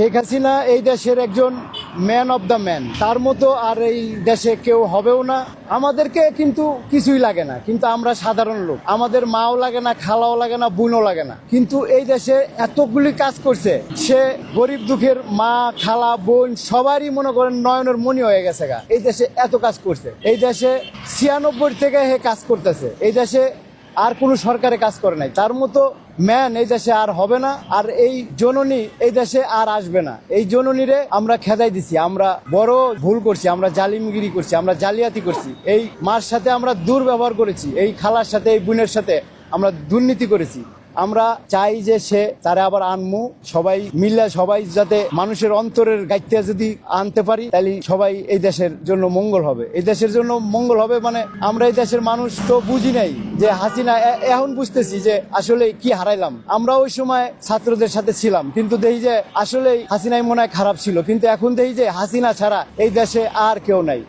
শেখ হাসিনা এই দেশের একজন ম্যান অব দ্য ম্যান, তার মতো আর এই দেশে কেউ হবেও না। আমাদেরকে কিন্তু কিছুই লাগে না, কিন্তু আমরা সাধারণ লোক, আমাদের মাও লাগে না, খালাও লাগে না, বোনও লাগে না, কিন্তু এই দেশে এতগুলি কাজ করছে। সে গরিব দুঃখের মা, খালা, বোন সবারই মনে করেন নয়নের মণি হয়ে গেছে গা। এই দেশে এত কাজ করছে, এই দেশে 96 থেকে হে কাজ করতেছে, এই দেশে আর কোনো সরকারে কাজ করে নাই। তার মতো ম্যান এই দেশে আর হবে না, আর এই জননী এই দেশে আর আসবে না। এই জননীরে আমরা খেদাই দিছি, আমরা বড় ভুল করছি, আমরা জালিমগিরি করছি, আমরা জালিয়াতি করছি। এই মার সাথে আমরা দুর্ব্যবহার করেছি, এই খালার সাথে, এই বোনের সাথে আমরা দুর্নীতি করেছি। আমরা চাই যে সে তারা আবার আনমু, সবাই মিলে, সবাই যাতে মানুষের অন্তরের গাইতে যদি আনতে পারি, তাহলে সবাই এই দেশের জন্য মঙ্গল হবে। এই দেশের জন্য মঙ্গল হবে মানে আমরা এই দেশের মানুষ তো বুঝি নাই যে হাসিনা, এখন বুঝতেছি যে আসলে কি হারাইলাম। আমরা ওই সময় ছাত্রদের সাথে ছিলাম, কিন্তু দেখি যে আসলে হাসিনাই মনে হয় খারাপ ছিল, কিন্তু এখন দেখি যে হাসিনা ছাড়া এই দেশে আর কেউ নাই।